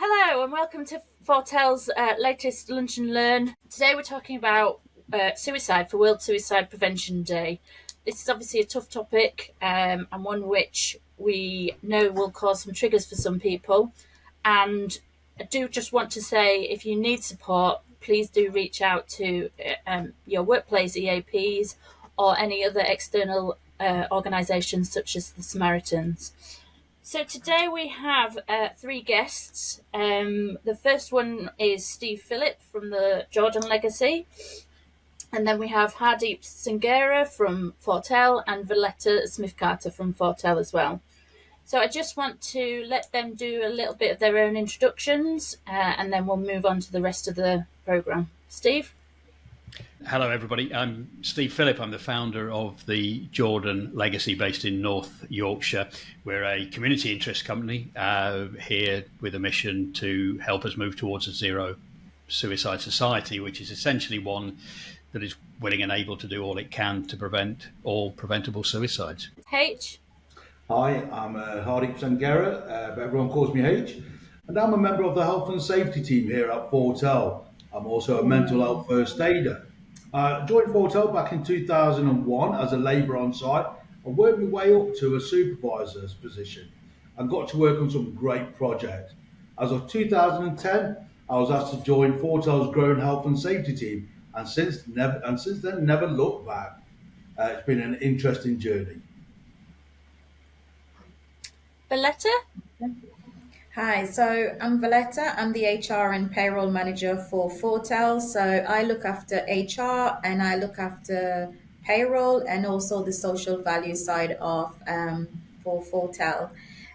Hello and welcome to Fortel's latest Lunch and Learn. Today we're talking about suicide for World Suicide Prevention Day. This is obviously a tough topic and one which we know will cause some triggers for some people. And I do just want to say, if you need support, please do reach out to your workplace EAPs or any other external organisations such as the Samaritans. So today we have three guests. The first one is Phillip from the Jordan Legacy. And then we have Hardeep Sanghera from Fortel and Veleta Smith-Carter from Fortel as well. So I just want to let them do a little bit of their own introductions and then we'll move on to the rest of the programme. Steve? Hello, everybody. I'm Steve Phillip. I'm the founder of the Jordan Legacy based in North Yorkshire. We're a community interest company here with a mission to help us move towards a zero suicide society, which is essentially one that is willing and able to do all it can to prevent all preventable suicides. H? Hi, I'm Hardeep Sanghera, but everyone calls me H, and I'm a member of the health and safety team here at Fortel. I'm also a mental health first aider. I joined Fortel back in 2001 as a labourer on site and worked my way up to a supervisor's position and got to work on some great projects. As of 2010, I was asked to join Fortel's growing health and safety team, and since then, never looked back. It's been an interesting journey. Veleta? Hi, so I'm Veleta. I'm the HR and payroll manager for Fortel. So I look after HR and I look after payroll and also the social value side of for Fortel.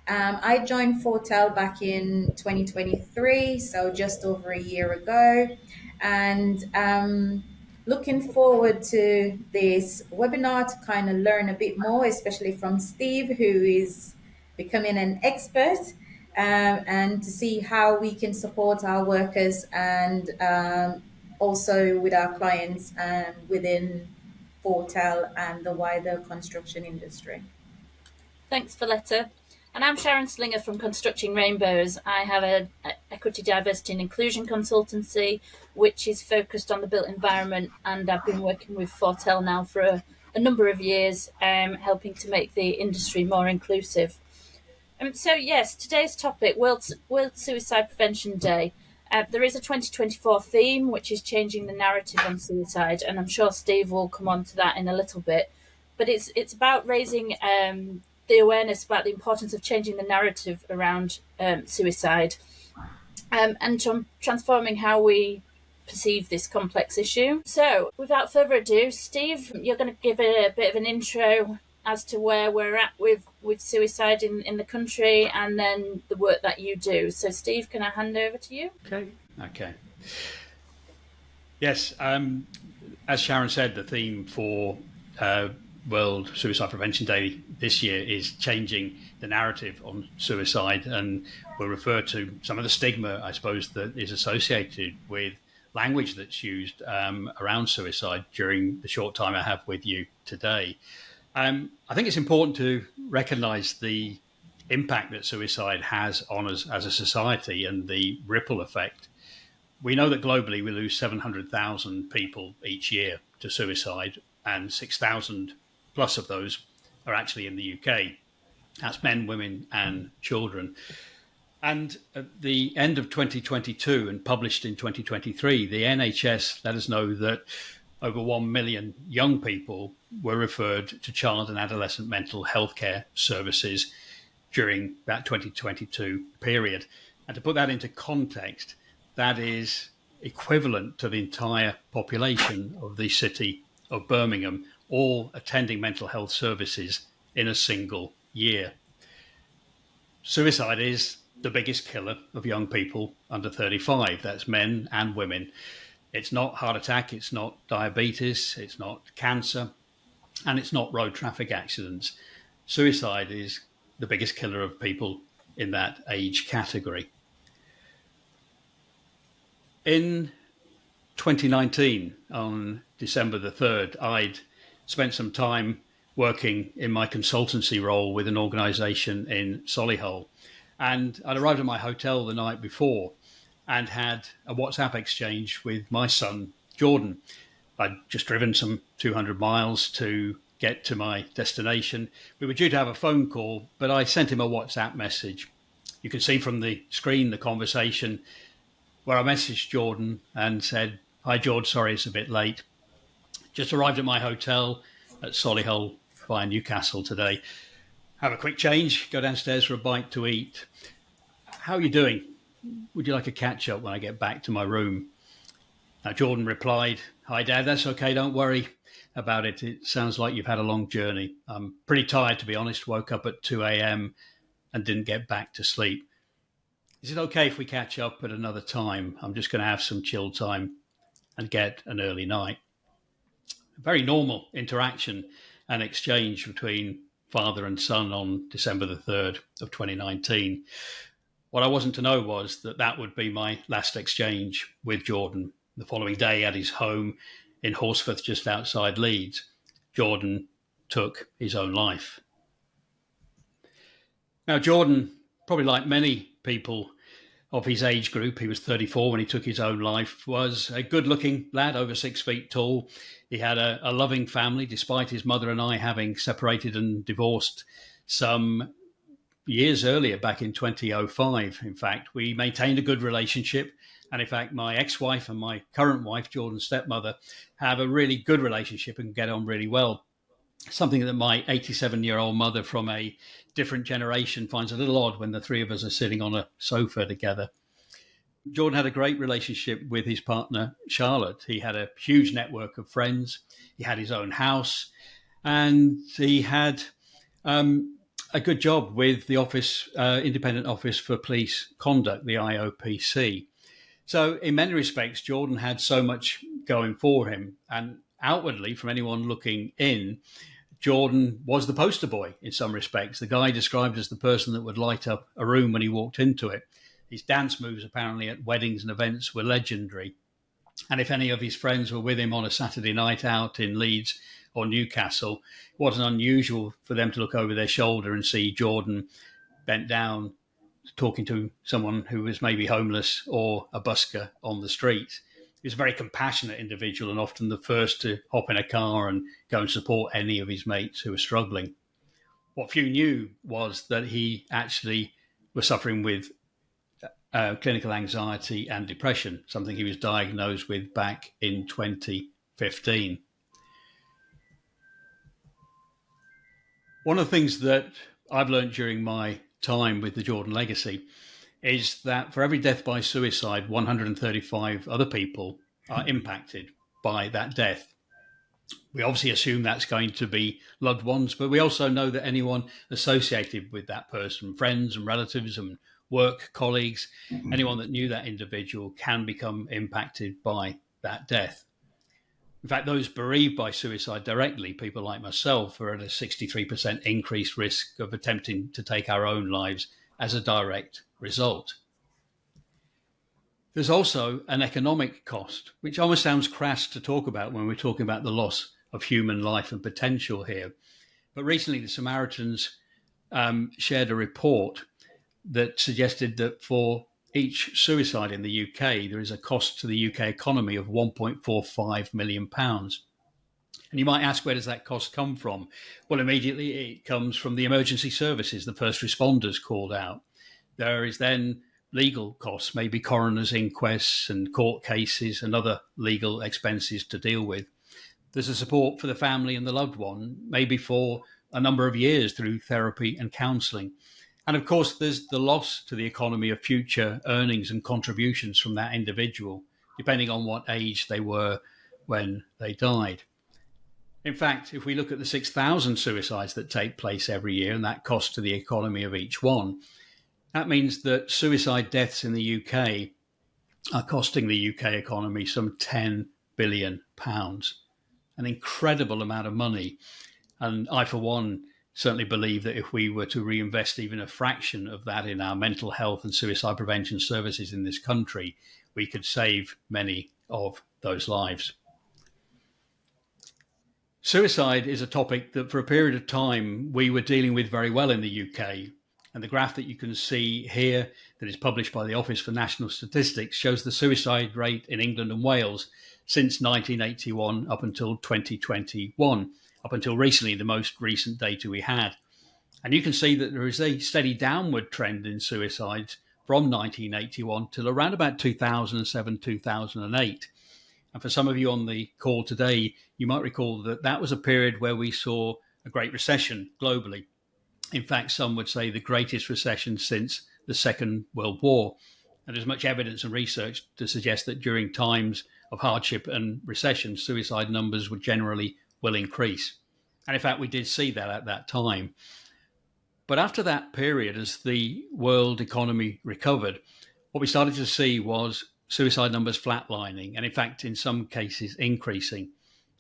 I joined Fortel back in 2023, so just over a year ago, and looking forward to this webinar to kind of learn a bit more, especially from Steve, who is becoming an expert. And to see how we can support our workers and also with our clients within Fortel and the wider construction industry. Thanks, Veleta. And I'm Sharon Slinger from Constructing Rainbows. I have an equity, diversity and inclusion consultancy, which is focused on the built environment. And I've been working with Fortel now for a number of years, helping to make the industry more inclusive. So yes, today's topic, World Suicide Prevention Day. There is a 2024 theme, which is changing the narrative on suicide, and I'm sure Steve will come on to that in a little bit. But it's about raising the awareness about the importance of changing the narrative around suicide and transforming how we perceive this complex issue. So without further ado, Steve, you're going to give a bit of an intro as to where we're at with suicide in the country and then the work that you do. So Steve, can I hand over to you? Okay. Yes, as Sharon said, the theme for World Suicide Prevention Day this year is changing the narrative on suicide, and we'll refer to some of the stigma, I suppose, that is associated with language that's used around suicide during the short time I have with you today. I think it's important to recognise the impact that suicide has on us as a society and the ripple effect. We know that globally we lose 700,000 people each year to suicide, and 6,000 plus of those are actually in the UK. That's men, women and children. And at the end of 2022 and published in 2023, the NHS let us know that over 1 million young people were referred to child and adolescent mental health care services during that 2022 period. And to put that into context, that is equivalent to the entire population of the city of Birmingham, all attending mental health services in a single year. Suicide is the biggest killer of young people under 35. That's men and women. It's not heart attack, it's not diabetes, it's not cancer, and it's not road traffic accidents. Suicide is the biggest killer of people in that age category. In 2019, on December the 3rd, I'd spent some time working in my consultancy role with an organisation in Solihull. And I'd arrived at my hotel the night before and had a WhatsApp exchange with my son, Jordan. I'd just driven some 200 miles to get to my destination. We were due to have a phone call, but I sent him a WhatsApp message. You can see from the screen the conversation where I messaged Jordan and said, "Hi, George, sorry it's a bit late. Just arrived at my hotel at Solihull via Newcastle today. Have a quick change, go downstairs for a bite to eat. How are you doing? Would you like a catch up when I get back to my room?" Now, Jordan replied, "Hi, Dad, that's okay, don't worry about it. It sounds like you've had a long journey. I'm pretty tired, to be honest. Woke up at 2 a.m. and didn't get back to sleep. Is it okay if we catch up at another time? I'm just going to have some chill time and get an early night." A very normal interaction and exchange between father and son on December the 3rd of 2019. What I wasn't to know was that that would be my last exchange with Jordan. The following day at his home in Horsforth, just outside Leeds, Jordan took his own life. Now, Jordan, probably like many people of his age group, he was 34 when he took his own life, was a good-looking lad, over 6 feet tall. He had a loving family, despite his mother and I having separated and divorced some years earlier, back in 2005. In fact, we maintained a good relationship. And in fact, my ex-wife and my current wife, Jordan's stepmother, have a really good relationship and get on really well. Something that my 87-year-old mother from a different generation finds a little odd when the three of us are sitting on a sofa together. Jordan had a great relationship with his partner, Charlotte. He had a huge network of friends. He had his own house, and he had a good job with the office, Independent Office for Police Conduct, the IOPC. So in many respects, Jordan had so much going for him. And outwardly, from anyone looking in, Jordan was the poster boy in some respects. The guy described as the person that would light up a room when he walked into it. His dance moves, apparently, at weddings and events were legendary. And if any of his friends were with him on a Saturday night out in Leeds or Newcastle, it wasn't unusual for them to look over their shoulder and see Jordan bent down, talking to someone who was maybe homeless or a busker on the street. He was a very compassionate individual and often the first to hop in a car and go and support any of his mates who were struggling. What few knew was that he actually was suffering with clinical anxiety and depression, something he was diagnosed with back in 2015. One of the things that I've learned during my time with the Jordan legacy is that for every death by suicide, 135 other people are impacted by that death. We obviously assume that's going to be loved ones, but we also know that anyone associated with that person, friends and relatives and work colleagues, anyone that knew that individual can become impacted by that death. In fact, those bereaved by suicide directly, people like myself, are at a 63% increased risk of attempting to take our own lives as a direct result. There's also an economic cost, which almost sounds crass to talk about when we're talking about the loss of human life and potential here. But recently, the Samaritans shared a report that suggested that for each suicide in the UK, there is a cost to the UK economy of £1.45 million. And you might ask, where does that cost come from? Well, immediately it comes from the emergency services, the first responders called out. There is then legal costs, maybe coroner's inquests and court cases and other legal expenses to deal with. There's a support for the family and the loved one, maybe for a number of years through therapy and counselling. And of course, there's the loss to the economy of future earnings and contributions from that individual, depending on what age they were when they died. In fact, if we look at the 6,000 suicides that take place every year and that cost to the economy of each one, that means that suicide deaths in the UK are costing the UK economy some £10 billion, an incredible amount of money. And I, for one, certainly believe that if we were to reinvest even a fraction of that in our mental health and suicide prevention services in this country, we could save many of those lives. Suicide is a topic that for a period of time we were dealing with very well in the UK. And the graph that you can see here, that is published by the Office for National Statistics, shows the suicide rate in England and Wales since 1981 up until 2021, up until recently, the most recent data we had. And you can see that there is a steady downward trend in suicides from 1981 till around about 2007, 2008. And for some of you on the call today, you might recall that that was a period where we saw a great recession globally. In fact, some would say the greatest recession since the Second World War. And there's much evidence and research to suggest that during times of hardship and recession, suicide numbers would generally will increase. And in fact, we did see that at that time. But after that period, as the world economy recovered, what we started to see was suicide numbers flatlining, and in fact, in some cases, increasing.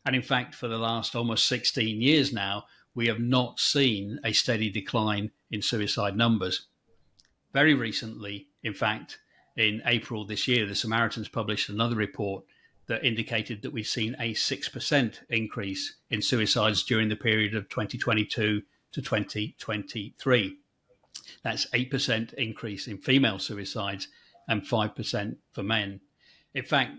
And in fact, for the last almost 16 years now, we have not seen a steady decline in suicide numbers. Very recently, in fact, in April this year, the Samaritans published another report that indicated that we've seen a 6% increase in suicides during the period of 2022 to 2023. That's 8% increase in female suicides and 5% for men. In fact,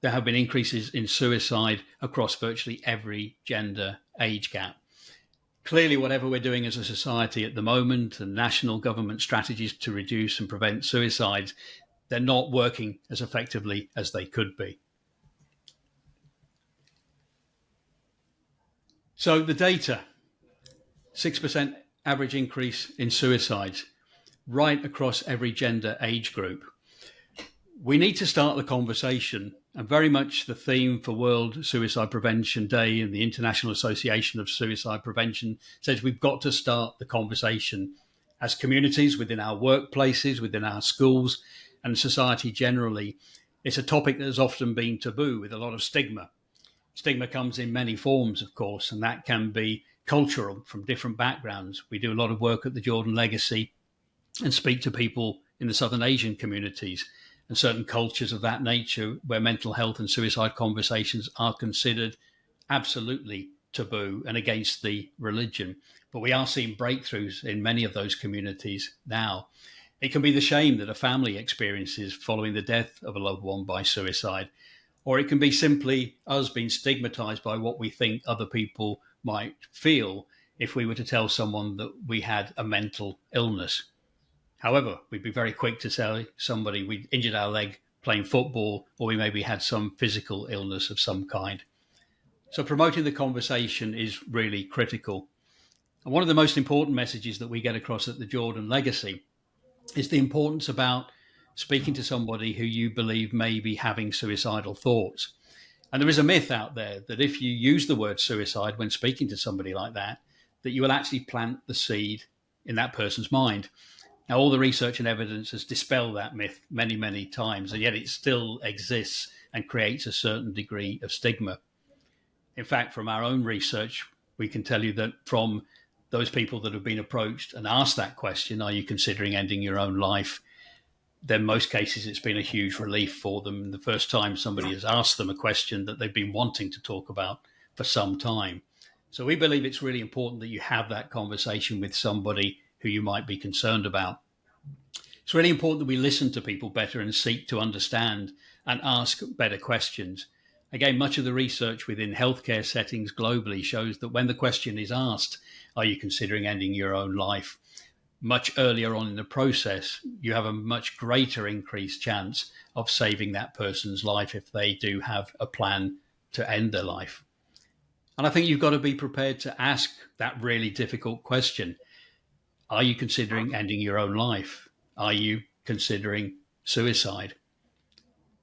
there have been increases in suicide across virtually every gender age gap. Clearly, whatever we're doing as a society at the moment and national government strategies to reduce and prevent suicides, they're not working as effectively as they could be. So the data, 6% average increase in suicides right across every gender age group. We need to start the conversation, and very much the theme for World Suicide Prevention Day and the International Association of Suicide Prevention says we've got to start the conversation as communities, within our workplaces, within our schools, and society generally. It's a topic that has often been taboo with a lot of stigma. Stigma comes in many forms, of course, and that can be cultural from different backgrounds. We do a lot of work at the Jordan Legacy and speak to people in the Southern Asian communities and certain cultures of that nature where mental health and suicide conversations are considered absolutely taboo and against the religion. But we are seeing breakthroughs in many of those communities now. It can be the shame that a family experiences following the death of a loved one by suicide, or it can be simply us being stigmatized by what we think other people might feel if we were to tell someone that we had a mental illness. However, we'd be very quick to tell somebody we injured our leg playing football, or we maybe had some physical illness of some kind. So promoting the conversation is really critical. And one of the most important messages that we get across at the Jordan Legacy is the importance about speaking to somebody who you believe may be having suicidal thoughts. And there is a myth out there that if you use the word suicide when speaking to somebody like that you will actually plant the seed in that person's mind. Now, all the research and evidence has dispelled that myth many, many times, and yet it still exists and creates a certain degree of stigma. In fact, from our own research, we can tell you that from those people that have been approached and asked that question, are you considering ending your own life? Then in most cases, it's been a huge relief for them. The first time somebody has asked them a question that they've been wanting to talk about for some time. So we believe it's really important that you have that conversation with somebody who you might be concerned about. It's really important that we listen to people better and seek to understand and ask better questions. Again, much of the research within healthcare settings globally shows that when the question is asked, are you considering ending your own life? Much earlier on in the process, you have a much greater increased chance of saving that person's life if they do have a plan to end their life. And I think you've got to be prepared to ask that really difficult question. Are you considering ending your own life? Are you considering suicide?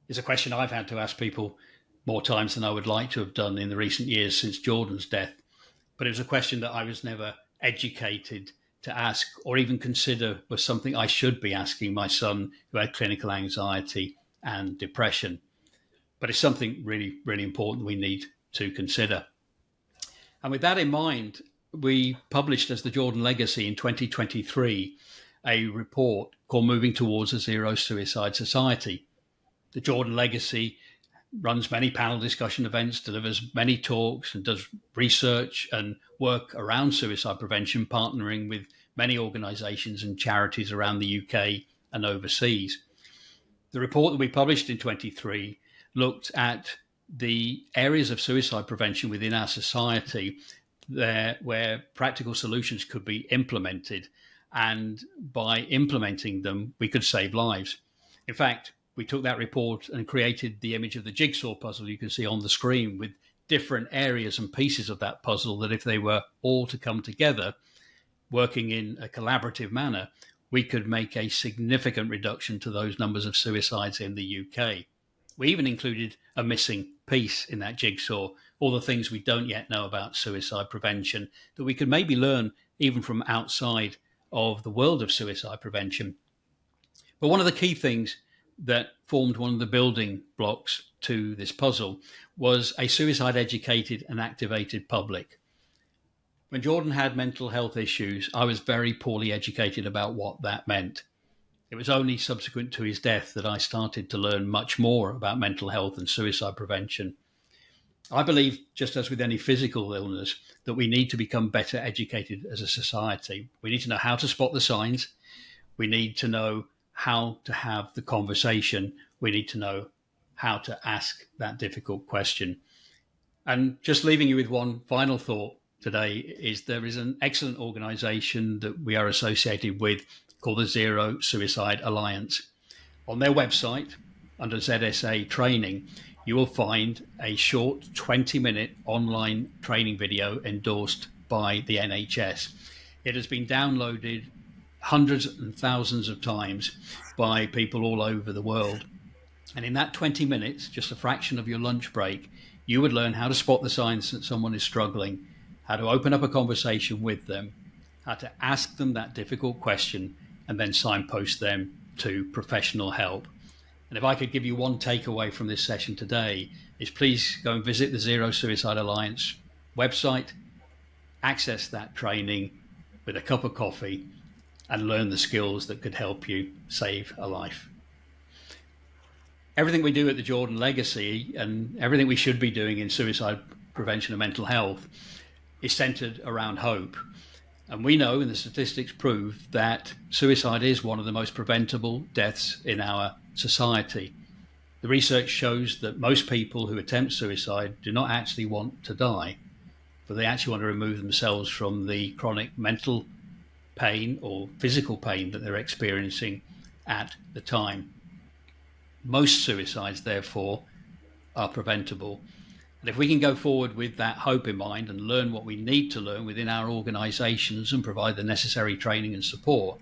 It's a question I've had to ask people more times than I would like to have done in the recent years since Jordan's death. But it was a question that I was never educated to ask or even consider was something I should be asking my son who had clinical anxiety and depression. But it's something really, really important we need to consider. And with that in mind, we published as the Jordan Legacy in 2023 a report called Moving Towards a Zero Suicide Society. The Jordan Legacy runs many panel discussion events, delivers many talks, and does research and work around suicide prevention, partnering with many organisations and charities around the UK and overseas. The report that we published in 23 looked at the areas of suicide prevention within our society there where practical solutions could be implemented, and by implementing them we could save lives. In fact, we took that report and created the image of the jigsaw puzzle you can see on the screen, with different areas and pieces of that puzzle that if they were all to come together working in a collaborative manner, we could make a significant reduction to those numbers of suicides in the UK. We even included a missing piece in that jigsaw, all the things we don't yet know about suicide prevention that we could maybe learn even from outside of the world of suicide prevention. But one of the key things that formed one of the building blocks to this puzzle was a suicide educated and activated public. When Jordan had mental health issues, I was very poorly educated about what that meant. It was only subsequent to his death that I started to learn much more about mental health and suicide prevention. I believe, just as with any physical illness, that we need to become better educated as a society. We need to know how to spot the signs. We need to know how to have the conversation. We need to know how to ask that difficult question. And just leaving you with one final thought today is there is an excellent organisation that we are associated with called the Zero Suicide Alliance. On their website, under ZSA training, you will find a short 20-minute online training video endorsed by the NHS. It has been downloaded hundreds and thousands of times by people all over the world. And in that 20 minutes, just a fraction of your lunch break, you would learn how to spot the signs that someone is struggling, how to open up a conversation with them, how to ask them that difficult question, and then signpost them to professional help. And if I could give you one takeaway from this session today, is please go and visit the Zero Suicide Alliance website, access that training with a cup of coffee, and learn the skills that could help you save a life. Everything we do at the Jordan Legacy and everything we should be doing in suicide prevention and mental health is centered around hope. And we know, and the statistics prove, that suicide is one of the most preventable deaths in our society. The research shows that most people who attempt suicide do not actually want to die, but they actually want to remove themselves from the chronic mental pain or physical pain that they're experiencing at the time. Most suicides, therefore, are preventable. And if we can go forward with that hope in mind and learn what we need to learn within our organisations and provide the necessary training and support,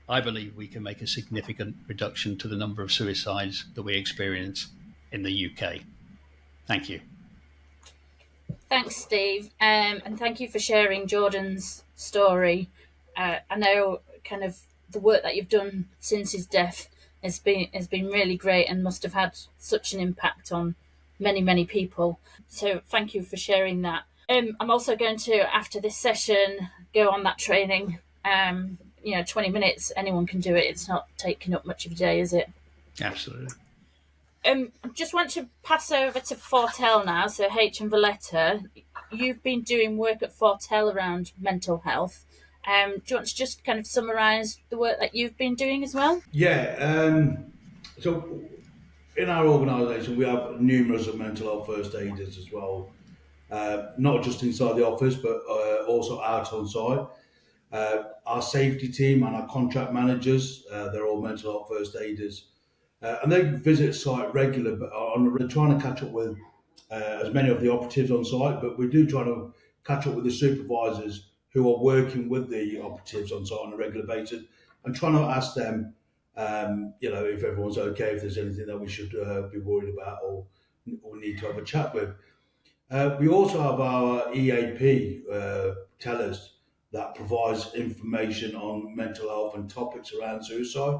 I believe we can make a significant reduction to the number of suicides that we experience in the UK. Thank you. Thanks, Steve, and thank you for sharing Jordan's story. I know kind of the work that you've done since his death has been really great and must have had such an impact on many people. So thank you for sharing that. I'm also going to, after this session, go on that training. 20 minutes, anyone can do it. It's not taking up much of your day, is it? Absolutely. I just want to pass over to Fortel now. So H and Veleta, you've been doing work at Fortel around mental health. Do you want to just kind of summarise the work that you've been doing as well? Yeah. So in our organisation, we have numerous mental health first aiders as well, not just inside the office, but also out on site. Our safety team and our contract managers, they're all mental health first aiders. And they visit site regularly, but they're trying to catch up with as many of the operatives on site, but we do try to catch up with the supervisors who are working with the operatives on site on a regular basis and trying to ask them, if everyone's okay, if there's anything that we should be worried about or need to have a chat with. We also have our EAP tellers that provides information on mental health and topics around suicide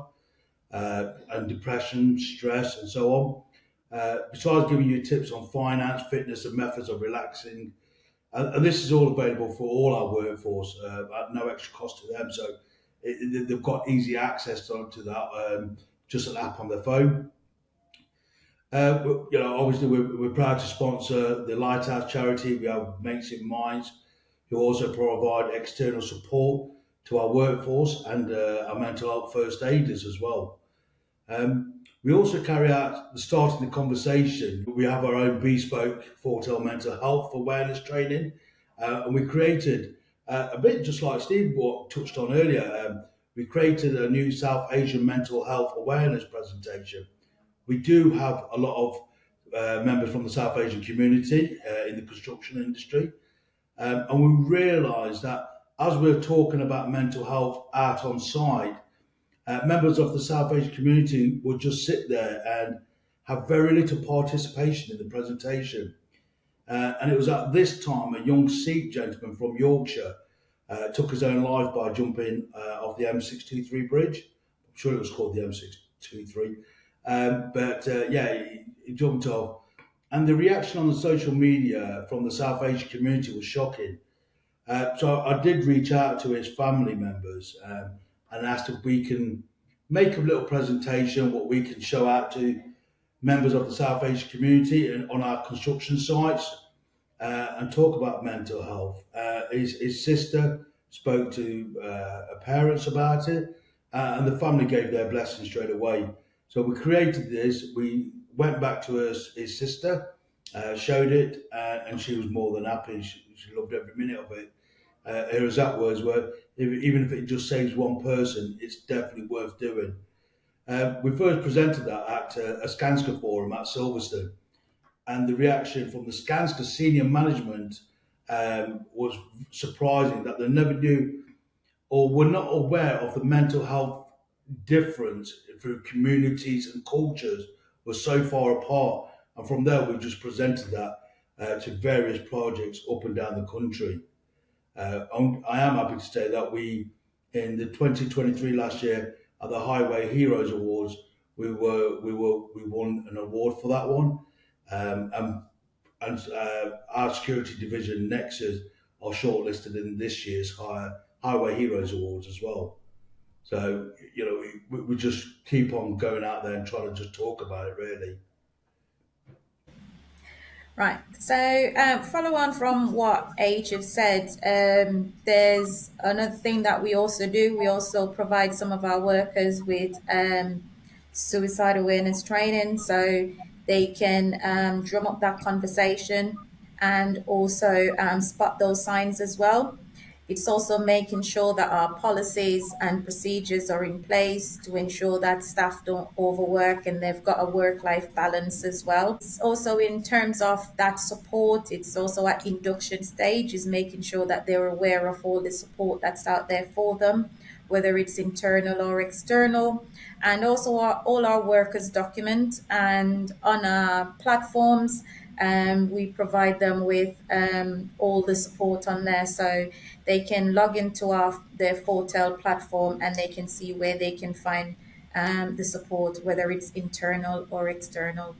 and depression, stress, and so on. Besides giving you tips on finance, fitness, and methods of relaxing, and this is all available for all our workforce at no extra cost to them. So they've got easy access to that, just an app on their phone. Obviously, we're proud to sponsor the Lighthouse charity. We have Mates in Minds, who also provide external support to our workforce and our mental health first aiders as well. We also carry out the starting the conversation. We have our own bespoke Fortel mental health awareness training, and we created a bit just like Steve touched on earlier. We created a new South Asian mental health awareness presentation. We do have a lot of members from the South Asian community in the construction industry, and we realised that as we're talking about mental health out on site, members of the South Asian community would just sit there and have very little participation in the presentation. And it was at this time a young Sikh gentleman from Yorkshire took his own life by jumping off the M623 bridge. I'm sure it was called the M623. He jumped off. And the reaction on the social media from the South Asian community was shocking. So I did reach out to his family members and asked if we can make a little presentation, what we can show out to members of the South Asian community and on our construction sites and talk about mental health. His sister spoke to her parents about it, and the family gave their blessing straight away. So we created this. We went back to his sister, showed it, and she was more than happy. She loved every minute of it. Her exact words were, even if it just saves one person, it's definitely worth doing. We first presented that at a Skanska forum at Silverstone, and the reaction from the Skanska senior management was surprising, that they never knew or were not aware of the mental health difference through communities and cultures was so far apart. And from there, we just presented that to various projects up and down the country. I am happy to say that in the 2023 last year at the Highway Heroes Awards, we won an award for that one, and our security division Nexus are shortlisted in this year's Highway Heroes Awards as well. So we just keep on going out there and trying to just talk about it really. Right. So, follow on from what H have said, there's another thing that we also do. We also provide some of our workers with suicide awareness training, so they can drum up that conversation and also spot those signs as well. It's also making sure that our policies and procedures are in place to ensure that staff don't overwork and they've got a work-life balance as well. It's also in terms of that support, it's also at induction stage, is making sure that they're aware of all the support that's out there for them, whether it's internal or external. And also all our workers document, and on our platforms, we provide them with all the support on there, so they can log into their Fortel platform and they can see where they can find the support, whether it's internal or external.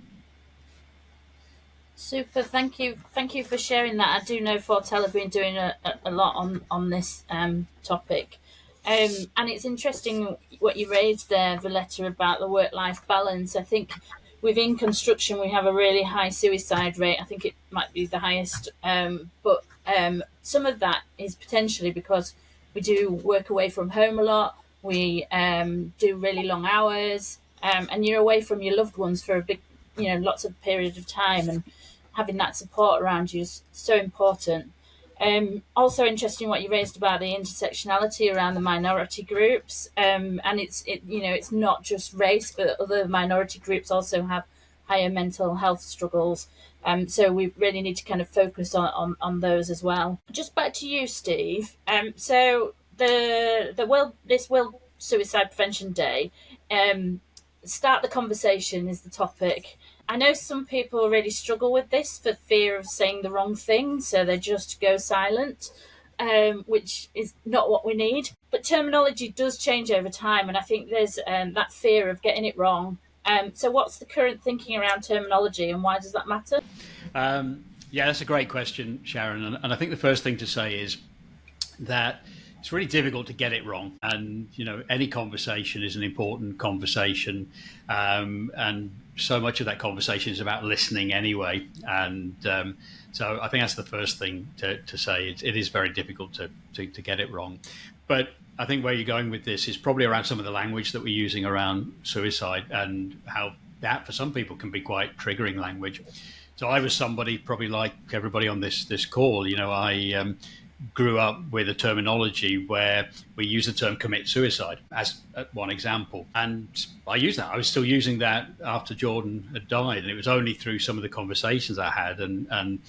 Super, thank you for sharing that. I do know Fortel have been doing a lot on this topic, and it's interesting what you raised there, Veleta, about the work-life balance. I think within construction we have a really high suicide rate. I think it might be the highest, but some of that is potentially because we do work away from home a lot. We do really long hours, and you're away from your loved ones for a big, lots of period of time, and having that support around you is so important. Also interesting what you raised about the intersectionality around the minority groups, and it's not just race, but other minority groups also have higher mental health struggles. So we really need to kind of focus on those as well. Just back to you, Steve. So this World Suicide Prevention Day, start the conversation is the topic. I know some people really struggle with this for fear of saying the wrong thing, so they just go silent, which is not what we need. But terminology does change over time, and I think there's that fear of getting it wrong. So what's the current thinking around terminology, and why does that matter? Yeah, that's a great question, Sharon. And I think the first thing to say is that it's really difficult to get it wrong. And, any conversation is an important conversation. And so much of that conversation is about listening anyway. And so I think that's the first thing to say. It is very difficult to get it wrong. But I think where you're going with this is probably around some of the language that we're using around suicide and how that for some people can be quite triggering language. So I was somebody probably like everybody on this call. I grew up with a terminology where we use the term commit suicide as one example. And I used that. I was still using that after Jordan had died. And it was only through some of the conversations I had and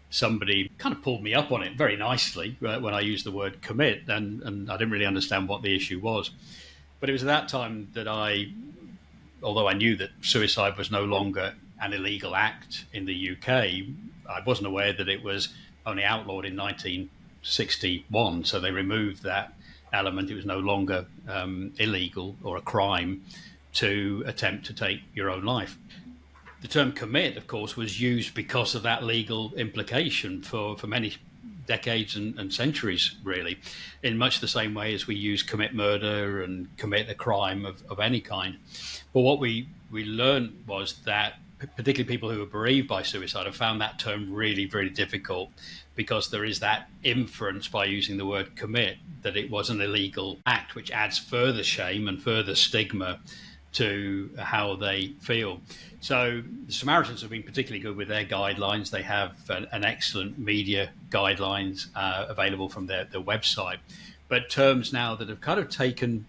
somebody kind of pulled me up on it very nicely when I used the word commit. And I didn't really understand what the issue was. But it was at that time that although I knew that suicide was no longer an illegal act in the UK, I wasn't aware that it was only outlawed in 1961. So they removed that element. It was no longer illegal or a crime to attempt to take your own life. The term commit, of course, was used because of that legal implication for many decades and centuries, really, in much the same way as we use commit murder and commit a crime of any kind. But what we learned was that particularly people who are bereaved by suicide have found that term really, really difficult because there is that inference by using the word commit that it was an illegal act, which adds further shame and further stigma to how they feel. So the Samaritans have been particularly good with their guidelines. They have an excellent media guidelines available from their website. But terms now that have kind of taken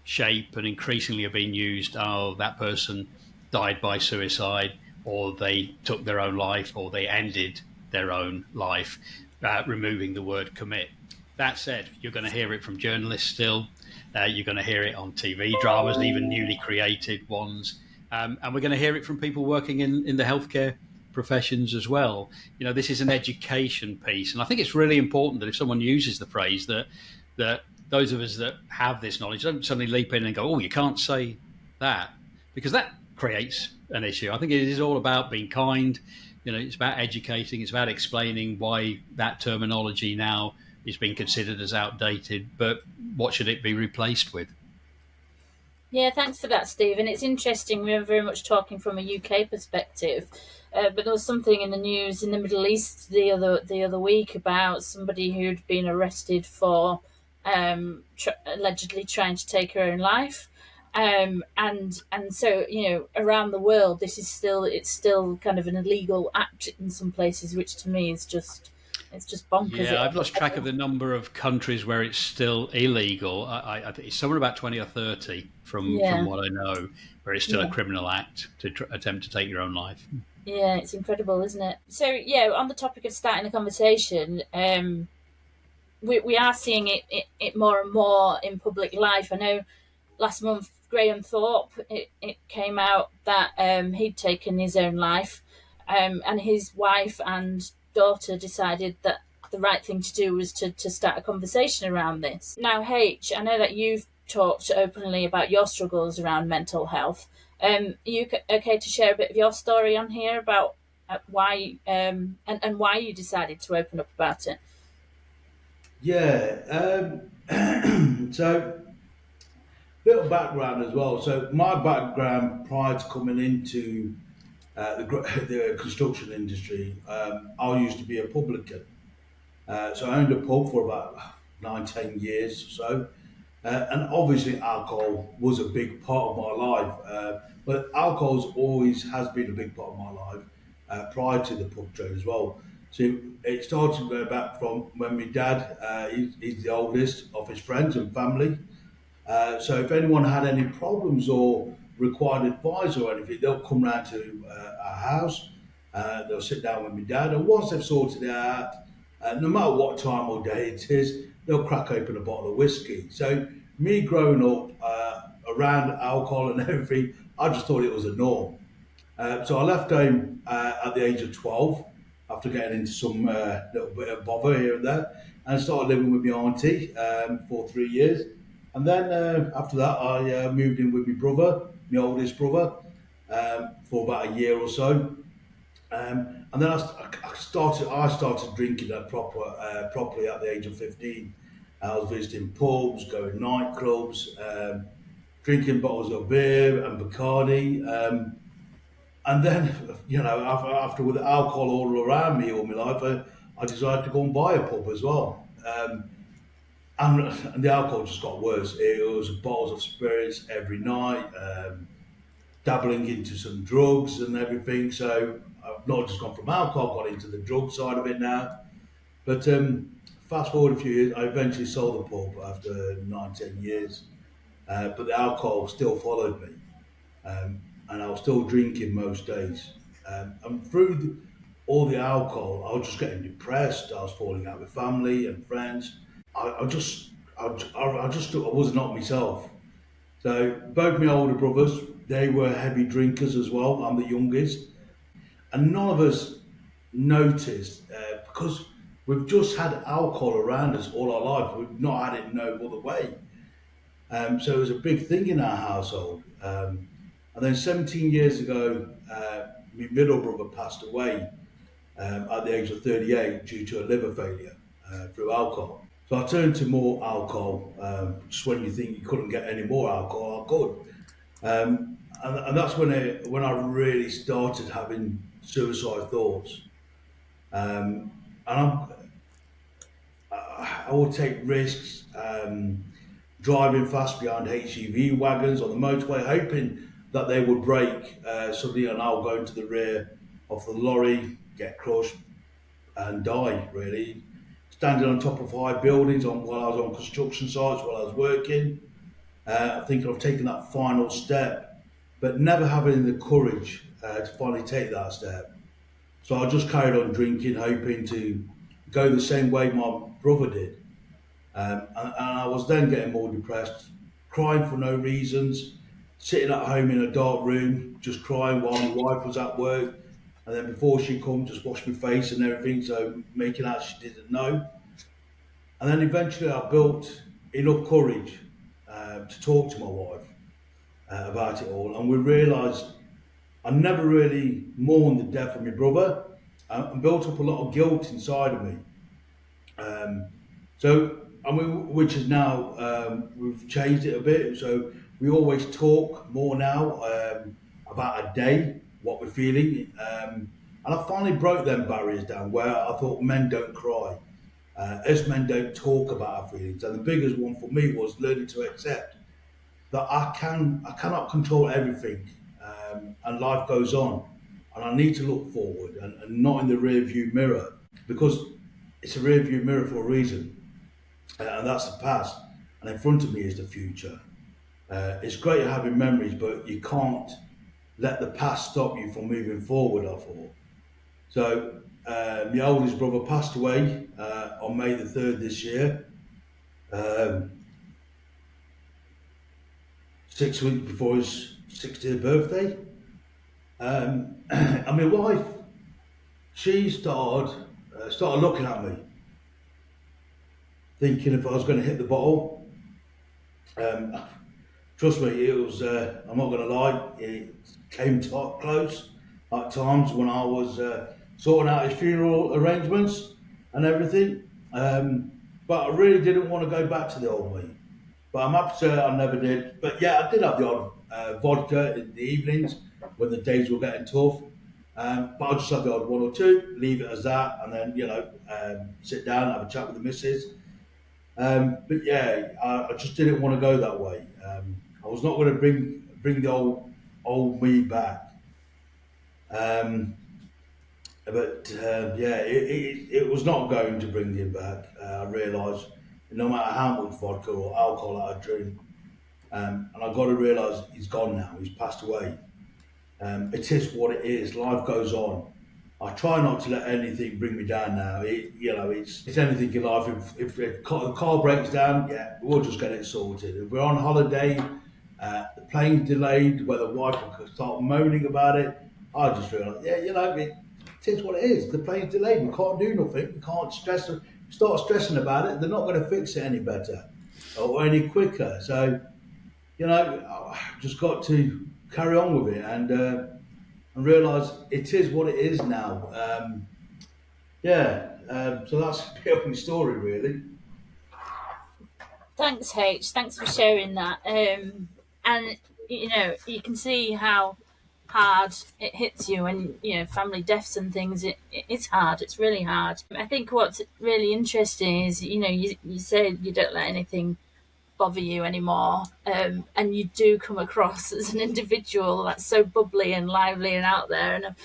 shape and increasingly are being used are that person died by suicide, or they took their own life, or they ended their own life, removing the word commit. That said, you're going to hear it from journalists still. You're going to hear it on TV dramas, even newly created ones. And we're going to hear it from people working in the healthcare professions as well. This is an education piece. And I think it's really important that if someone uses the phrase that those of us that have this knowledge don't suddenly leap in and go, oh, you can't say that, because that creates an issue. I think it is all about being kind. It's about educating. It's about explaining why that terminology now is being considered as outdated, but what should it be replaced with? Yeah, thanks for that, Steve. And it's interesting. We were very much talking from a UK perspective, but there was something in the news in the Middle East the other week about somebody who'd been arrested for allegedly trying to take her own life. And so around the world, it's still kind of an illegal act in some places, which to me is just bonkers. Yeah, I've lost track of the number of countries where it's still illegal. I think it's somewhere about 20 or 30 from what I know, where it's still a criminal act to attempt to take your own life. Yeah, it's incredible, isn't it? So, on the topic of starting a conversation, we are seeing it more and more in public life. I know last month, Graham Thorpe, it came out that he'd taken his own life, and his wife and daughter decided that the right thing to do was to start a conversation around this. Now, H, I know that you've talked openly about your struggles around mental health. Are you okay to share a bit of your story on here about why and why you decided to open up about it? Yeah. So, little background as well. So, my background prior to coming into the construction industry, I used to be a publican. So I owned a pub for about 19 years or so. And obviously, alcohol was a big part of my life. But alcohol's always has been a big part of my life prior to the pub trade as well. So it started going back from when my dad, he's the oldest of his friends and family. So if anyone had any problems or required advice or anything, they'll come round to our house. They'll sit down with my dad, and once they've sorted it out, no matter what time or day it is, they'll crack open a bottle of whiskey. So me growing up around alcohol and everything, I just thought it was a norm. So I left home at the age of 12 after getting into some little bit of bother here and there, and started living with my auntie for 3 years. And then after that, I moved in with my brother, my oldest brother, for about a year or so. And then I started drinking properly at the age of 15. I was visiting pubs, going nightclubs, drinking bottles of beer and Bacardi. And then, after with alcohol all around me all my life, I decided to go and buy a pub as well. and the alcohol just got worse. It was bottles of spirits every night, dabbling into some drugs and everything. So I've not just gone from alcohol, got into the drug side of it now. But fast forward a few years, I eventually sold the pub after 9, 10 years. But the alcohol still followed me, and I was still drinking most days. And through all the alcohol, I was just getting depressed. I was falling out with family and friends. I was not myself. So both my older brothers, they were heavy drinkers as well. I'm the youngest, and none of us noticed because we've just had alcohol around us all our life. We've not had it no other way. So it was a big thing in our household. And then 17 years ago, my middle brother passed away at the age of 38 due to a liver failure through alcohol. So I turned to more alcohol. Just when you think you couldn't get any more alcohol, I could. And that's when I really started having suicide thoughts. And I would take risks, driving fast behind HGV wagons on the motorway, hoping that they would brake suddenly, and I'll go into the rear of the lorry, get crushed, and die. Really, standing on top of high buildings while I was on construction sites while I was working, thinking of taking that final step, but never having the courage to finally take that step. So I just carried on drinking, hoping to go the same way my brother did. And I was then getting more depressed, crying for no reasons, sitting at home in a dark room, just crying while my wife was at work. And then before she come, just wash my face and everything, so making out she didn't know. And then eventually I built enough courage to talk to my wife about it all. And we realised I never really mourned the death of my brother and built up a lot of guilt inside of me. Um, so, I mean, which is now, we've changed it a bit. So we always talk more now about a day, what we're feeling. And I finally broke them barriers down where I thought men don't cry. Us men don't talk about our feelings. And the biggest one for me was learning to accept that I cannot control everything, and life goes on, and I need to look forward and not in the rear view mirror because it's a rear view mirror for a reason, and that's the past, and in front of me is the future. It's great having memories, but you can't let the past stop you from moving forward. I thought so. My oldest brother passed away on May the 3rd this year. Um, 6 weeks before his 60th birthday. And my wife, she started looking at me, thinking if I was going to hit the bottle. Um, Trust me, it was. I'm not going to lie, it came close at times when I was sorting out his funeral arrangements and everything. But I really didn't want to go back to the old me. But I'm happy to say I never did. But yeah, I did have the odd vodka in the evenings when the days were getting tough. But I just had the odd one or two, leave it as that, and then sit down, have a chat with the missus. But yeah, I just didn't want to go that way. I was not going to bring the old me back. Um, but yeah, it was not going to bring him back. I realised no matter how much vodka or alcohol I drink, and I've got to realise he's gone now. He's passed away. It is what it is. Life goes on. I try not to let anything bring me down now. It's anything in life. If the car breaks down, yeah, we'll just get it sorted. If we're on holiday, the plane's delayed, where the wife will start moaning about it, I just realise, yeah, it is what it is. The plane's delayed. We can't do nothing. We can't start stressing about it. They're not going to fix it any better or any quicker. So, I've just got to carry on with it and realise it is what it is now. So that's the only story, really. Thanks, H. Thanks for sharing that. And you can see how hard it hits you, and family deaths and things, it's hard, it's really hard. I think what's really interesting is, you say you don't let anything bother you anymore, and you do come across as an individual that's so bubbly and lively and out there, and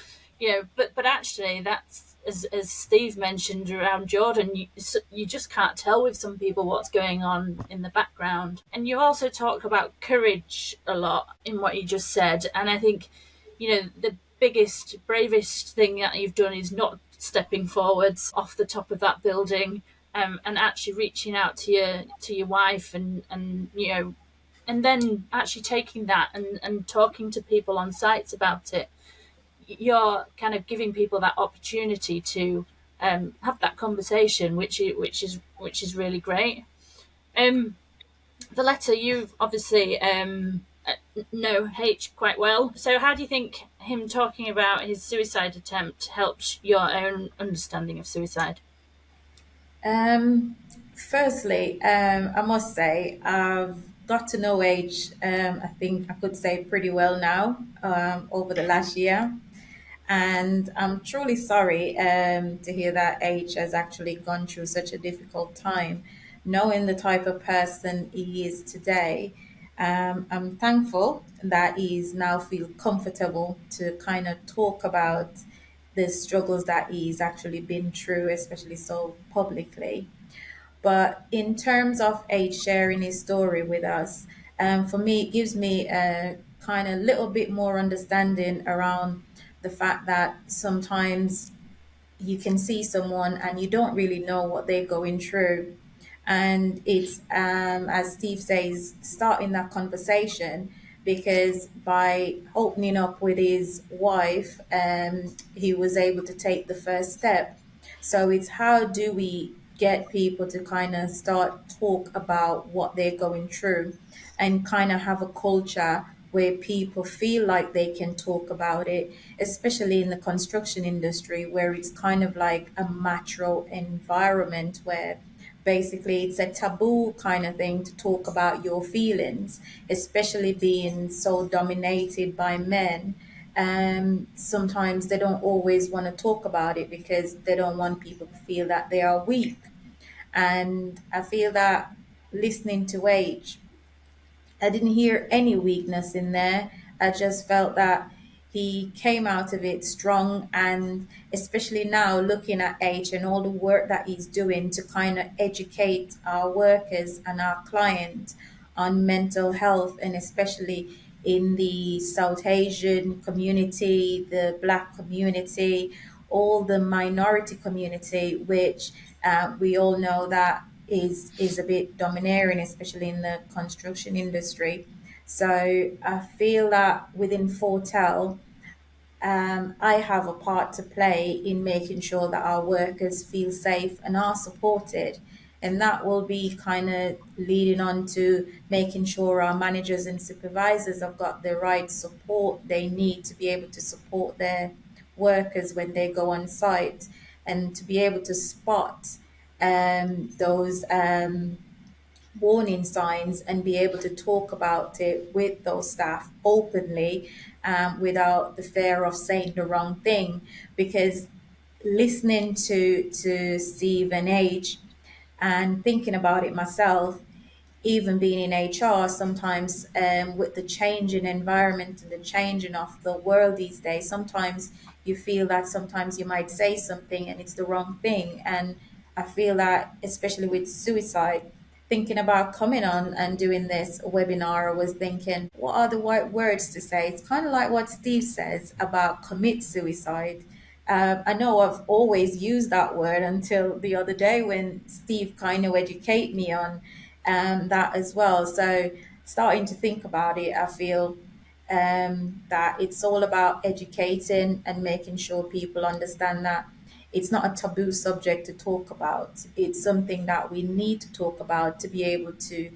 but actually that's, as Steve mentioned around Jordan, you just can't tell with some people what's going on in the background. And you also talk about courage a lot in what you just said, and I think the biggest, bravest thing that you've done is not stepping forwards off the top of that building, and actually reaching out to your wife, and then actually taking that and talking to people on sites about it. You're kind of giving people that opportunity to have that conversation, which is really great. Um, Valletta, you obviously know H quite well. So, how do you think him talking about his suicide attempt helped your own understanding of suicide? Um, Firstly, I must say I've got to know H. I think I could say pretty well now over the last year, and I'm truly sorry to hear that H has actually gone through such a difficult time. Knowing the type of person he is today, I'm thankful that he's now feel comfortable to kind of talk about the struggles that he's actually been through, especially so publicly. But in terms of H sharing his story with us, for me, it gives me a kind of little bit more understanding around the fact that sometimes you can see someone and you don't really know what they're going through. And it's, as Steve says, starting that conversation, because by opening up with his wife, he was able to take the first step. So it's how do we get people to kind of start talk about what they're going through, and kind of have a culture where people feel like they can talk about it, especially in the construction industry, where it's kind of like a macho environment where basically it's a taboo kind of thing to talk about your feelings, especially being so dominated by men. Sometimes they don't always want to talk about it because they don't want people to feel that they are weak. And I feel that listening to H, I didn't hear any weakness in there. I just felt that he came out of it strong, and especially now looking at H and all the work that he's doing to kind of educate our workers and our clients on mental health, and especially in the South Asian community, the Black community, all the minority community, which we all know that is a bit domineering, especially in the construction industry. So I feel that within Fortel, I have a part to play in making sure that our workers feel safe and are supported. And that will be kind of leading on to making sure our managers and supervisors have got the right support they need to be able to support their workers when they go on site, and to be able to spot those warning signs and be able to talk about it with those staff openly, without the fear of saying the wrong thing. Because listening to Steve and H and thinking about it myself, even being in HR, sometimes with the changing environment and the changing of the world these days, sometimes you feel that sometimes you might say something and it's the wrong thing. And I feel that, especially with suicide, thinking about coming on and doing this webinar, I was thinking, what are the right words to say? It's kind of like what Steve says about commit suicide. I know I've always used that word until the other day when Steve kind of educated me on that as well. So starting to think about it, I feel that it's all about educating and making sure people understand that it's not a taboo subject to talk about. It's something that we need to talk about to be able to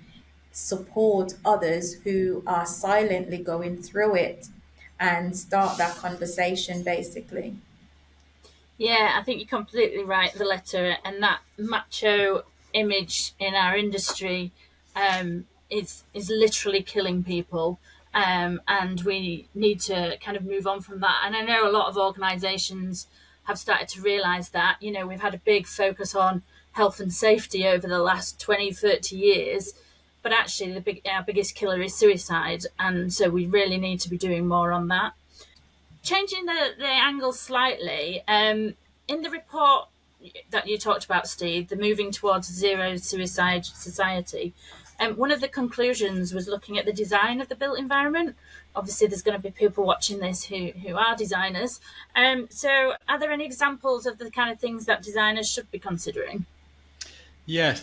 support others who are silently going through it, and start that conversation basically. Yeah, I think you're completely right, the letter, and that macho image in our industry is literally killing people. and we need to kind of move on from that. And I know a lot of organisations have started to realise that. We've had a big focus on health and safety over the last 20, 30 years, but actually our biggest killer is suicide, and so we really need to be doing more on that. Changing the angle slightly, in the report that you talked about, Steve, the moving towards zero suicide society, one of the conclusions was looking at the design of the built environment. Obviously, there's going to be people watching this who are designers. So are there any examples of the kind of things that designers should be considering? Yes,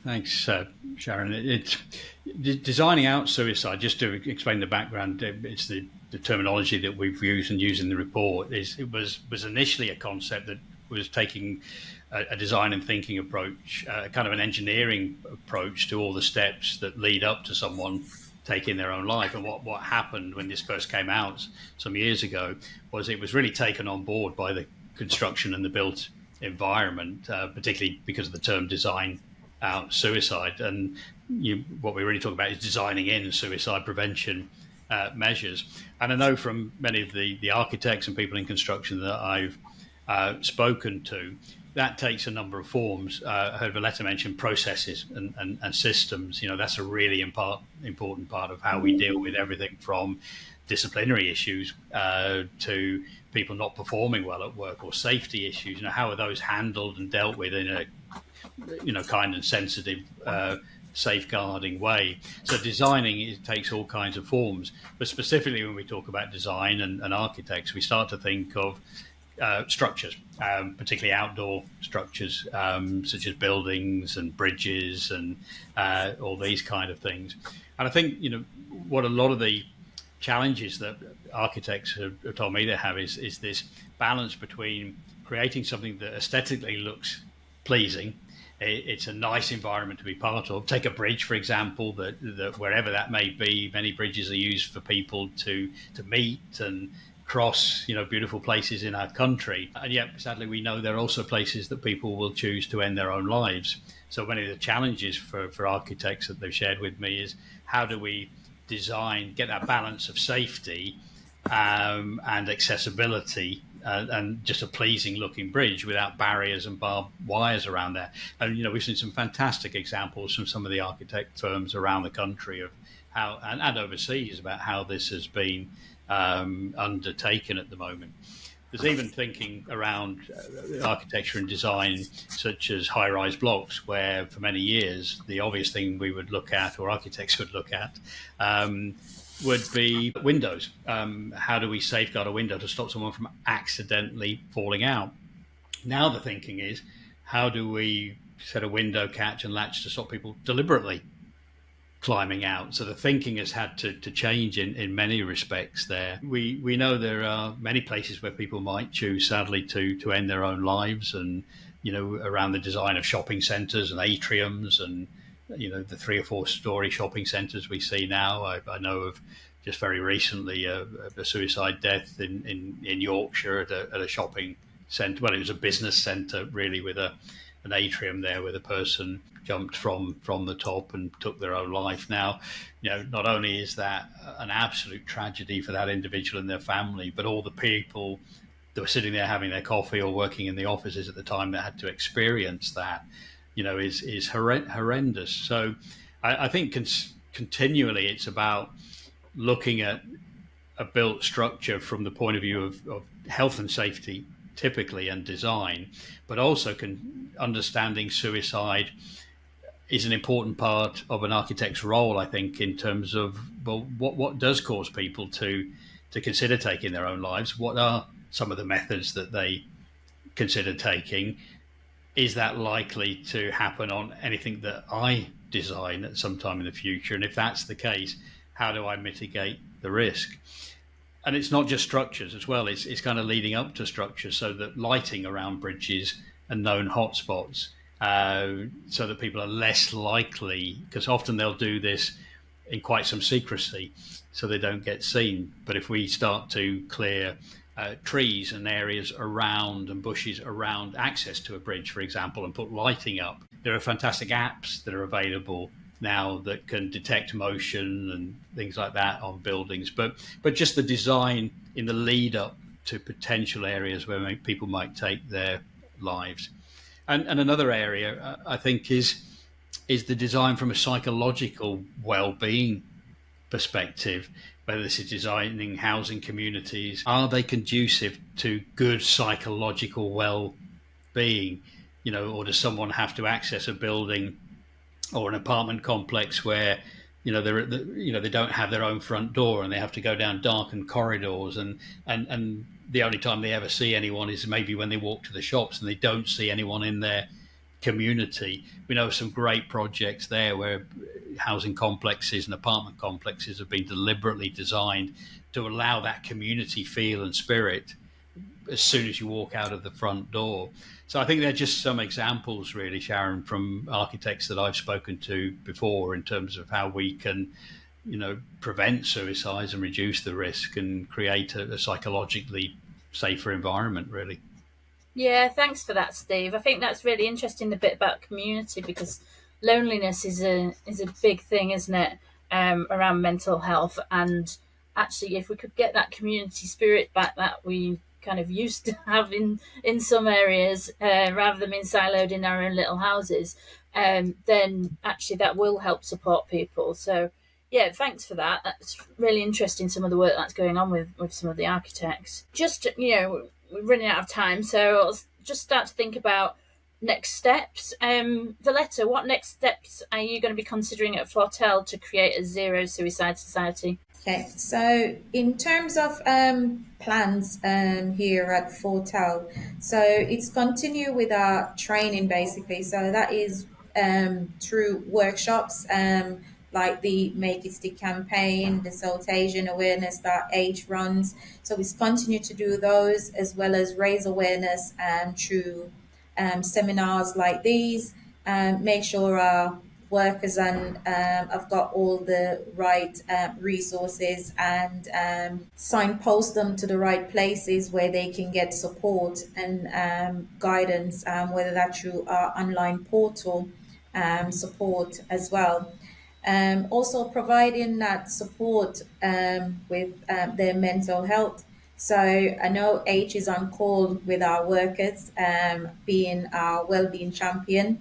thanks, Sharon. It's designing out suicide. Just to explain the background, it's the terminology that we've used and used in the report. It was initially a concept that was taking a design and thinking approach, kind of an engineering approach to all the steps that lead up to someone taking their own life. And what happened when this first came out some years ago was it was really taken on board by the construction and the built environment, particularly because of the term design out suicide. And what we really talk about is designing in suicide prevention measures. And I know from many of the architects and people in construction that I've spoken to, that takes a number of forms. I heard Veleta mention processes and systems. That's a really important part of how we deal with everything from disciplinary issues to people not performing well at work, or safety issues. How are those handled and dealt with in a kind and sensitive safeguarding way? So designing, it takes all kinds of forms, but specifically when we talk about design and architects, we start to think of structures, particularly outdoor structures, such as buildings and bridges and all these kind of things. And I think what a lot of the challenges that architects have told me they have is this balance between creating something that aesthetically looks pleasing. It's a nice environment to be part of. Take a bridge, for example, that wherever that may be, many bridges are used for people to meet and cross, beautiful places in our country. And yet, sadly, we know there are also places that people will choose to end their own lives. So many of the challenges for architects that they've shared with me is how do we get that balance of safety and accessibility and just a pleasing looking bridge without barriers and barbed wires around there. And we've seen some fantastic examples from some of the architect firms around the country of how and overseas about how this has been undertaken at the moment. There's even thinking around architecture and design, such as high-rise blocks, where for many years the obvious thing we would look at, or architects would look at, would be windows. How do we safeguard a window to stop someone from accidentally falling out? Now the thinking is, how do we set a window catch and latch to stop people deliberately climbing out? So the thinking has had to change in many respects there. We know there are many places where people might choose, sadly, to end their own lives, and around the design of shopping centres and atriums and the 3 or 4 story shopping centres we see now. I know of just very recently a suicide death in Yorkshire at a shopping centre. Well, it was a business centre really, with an atrium there where the person jumped from the top and took their own life. Now, not only is that an absolute tragedy for that individual and their family, but all the people that were sitting there having their coffee or working in the offices at the time that had to experience that, is horrendous. So I think continually it's about looking at a built structure from the point of view of health and safety typically and design, but also understanding suicide is an important part of an architect's role, I think, in terms of, well, what does cause people to consider taking their own lives? What are some of the methods that they consider taking? Is that likely to happen on anything that I design at some time in the future? And if that's the case, how do I mitigate the risk? And it's not just structures as well. It's kind of leading up to structures, so that lighting around bridges and known hotspots, so that people are less likely, because often they'll do this in quite some secrecy so they don't get seen. But if we start to clear trees and areas around and bushes around access to a bridge, for example, and put lighting up, there are fantastic apps that are available now that can detect motion and things like that on buildings, but just the design in the lead up to potential areas where people might take their lives. And another area I think is the design from a psychological well-being perspective, whether this is designing housing communities, are they conducive to good psychological well-being? Or does someone have to access a building or an apartment complex where they don't have their own front door and they have to go down darkened corridors, and the only time they ever see anyone is maybe when they walk to the shops, and they don't see anyone in their community. We know some great projects there where housing complexes and apartment complexes have been deliberately designed to allow that community feel and spirit as soon as you walk out of the front door. So I think they're just some examples, really, Sharon, from architects that I've spoken to before in terms of how we can, prevent suicides and reduce the risk and create a psychologically safer environment, really. Yeah, thanks for that, Steve. I think that's really interesting, the bit about community, because loneliness is a big thing, isn't it? Around mental health, and actually, if we could get that community spirit back that we kind of used to have in some areas, rather than being siloed in our own little houses, then actually that will help support people. So, yeah, thanks for that. That's really interesting. Some of the work that's going on with some of the architects. Just we're running out of time, so I'll just start to think about next steps. Veleta, what next steps are you going to be considering at Fortel to create a zero suicide society? Okay, so in terms of plans here at Fortel, so it's continue with our training basically. So that is through workshops like the Make It Stick campaign, the South Asian awareness that H runs. So we continue to do those as well as raise awareness through seminars like these, make sure our workers and have got all the right resources and signpost them to the right places where they can get support and guidance, whether that's through our online portal support as well. Also providing that support with their mental health. So I know H is on call with our workers, being our well-being champion.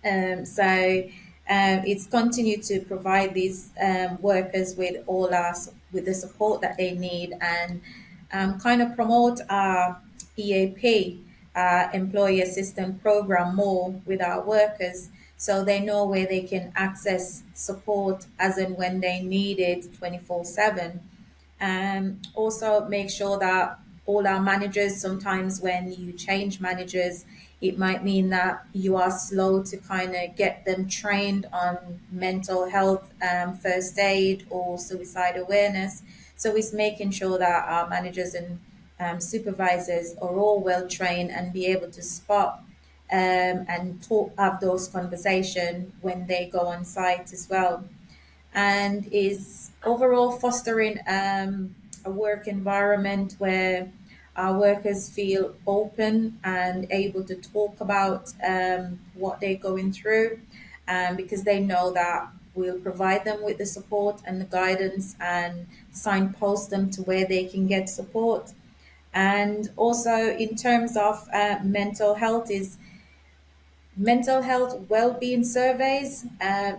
It's continued to provide these workers with with the support that they need, and kind of promote our EAP, employee assistance program, more with our workers, so they know where they can access support as and when they need it 24/7. Also, make sure that all our managers, sometimes when you change managers, it might mean that you are slow to kind of get them trained on mental health, first aid, or suicide awareness. So it's making sure that our managers and supervisors are all well trained and be able to spot and have those conversations when they go on site as well, and is overall fostering a work environment where our workers feel open and able to talk about what they're going through, because they know that we'll provide them with the support and the guidance and signpost them to where they can get support. And also, in terms of mental health, is mental health well-being surveys,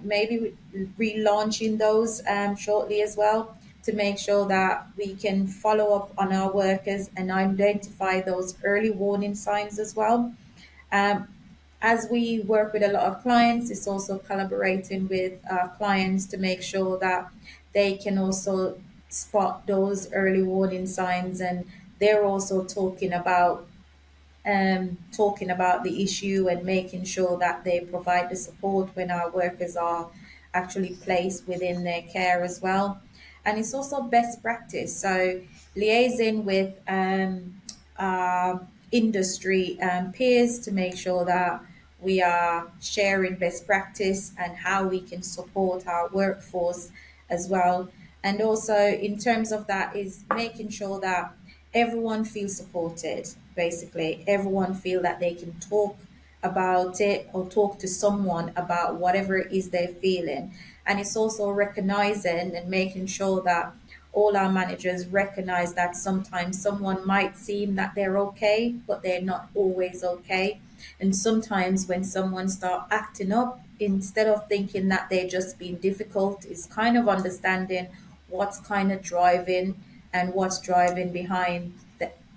maybe relaunching those shortly as well, to make sure that we can follow up on our workers and identify those early warning signs as well. um, as we work with a lot of clients, it's also collaborating with our clients to make sure that they can also spot those early warning signs, and they're also talking about the issue and making sure that they provide the support when our workers are actually placed within their care as well. And it's also best practice. So liaising with our industry peers to make sure that we are sharing best practice and how we can support our workforce as well. And also, in terms of that, is making sure that everyone feels supported. Basically, everyone feel that they can talk about it or talk to someone about whatever it is they're feeling. And it's also recognizing and making sure that all our managers recognize that sometimes someone might seem that they're okay, but they're not always okay. And sometimes when someone start acting up, instead of thinking that they're just being difficult, it's kind of understanding what's kind of driving and what's driving behind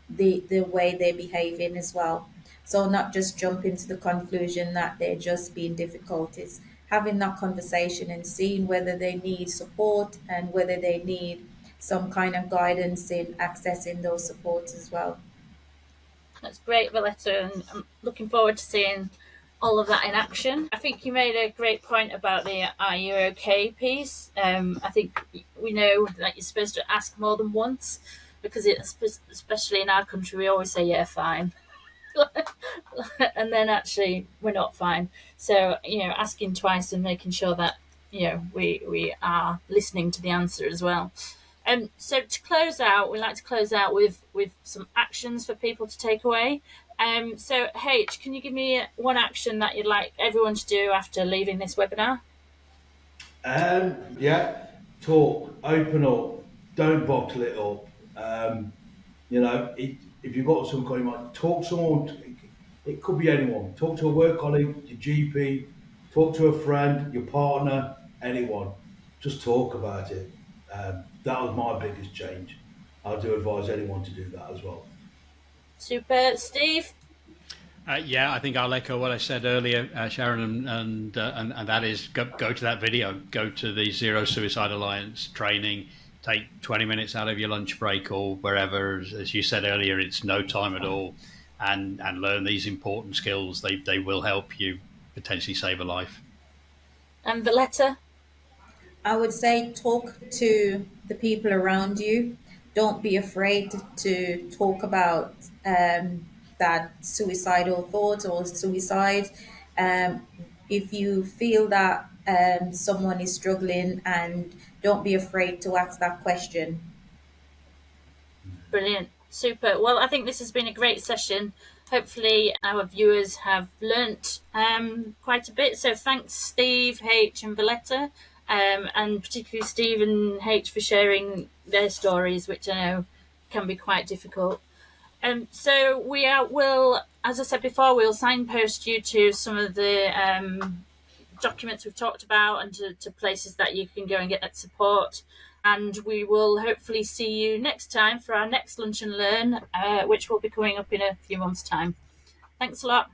the way they're behaving as well. So not just jumping to the conclusion that they're just being difficult. It's having that conversation and seeing whether they need support and whether they need some kind of guidance in accessing those supports as well. That's great, Veleta, and I'm looking forward to seeing all of that in action. I think you made a great point about the "Are you okay?" piece. I think we know that you're supposed to ask more than once because especially in our country, we always say "Yeah, fine," and then actually we're not fine. So asking twice and making sure that we are listening to the answer as well. So to close out, we like to close out with some actions for people to take away. So H, can you give me one action that you'd like everyone to do after leaving this webinar? Yeah, talk, open up, don't bottle it up. If you've got some kind of mind, talk to someone. It could be anyone. Talk to a work colleague, your GP, talk to a friend, your partner, anyone. Just talk about it. That was my biggest change. I do advise anyone to do that as well. Super, Steve. Yeah, I think I'll echo what I said earlier, Sharon, and that is go to that video, go to the Zero Suicide Alliance training, take 20 minutes out of your lunch break or wherever. As you said earlier, it's no time at all, and learn these important skills. They will help you potentially save a life. And Veleta. I would say talk to the people around you. Don't be afraid to talk about that suicidal thought or suicide. Um, if you feel that someone is struggling, and don't be afraid to ask that question. Brilliant. Super. Well, I think this has been a great session. Hopefully, our viewers have learnt quite a bit. So, thanks, Steve, H, and Veleta, and particularly Steve and H for sharing their stories, which I know can be quite difficult. So, will, as I said before, we'll signpost you to some of the documents we've talked about and to places that you can go and get that support. And we will hopefully see you next time for our next Lunch and Learn, which will be coming up in a few months' time. Thanks a lot.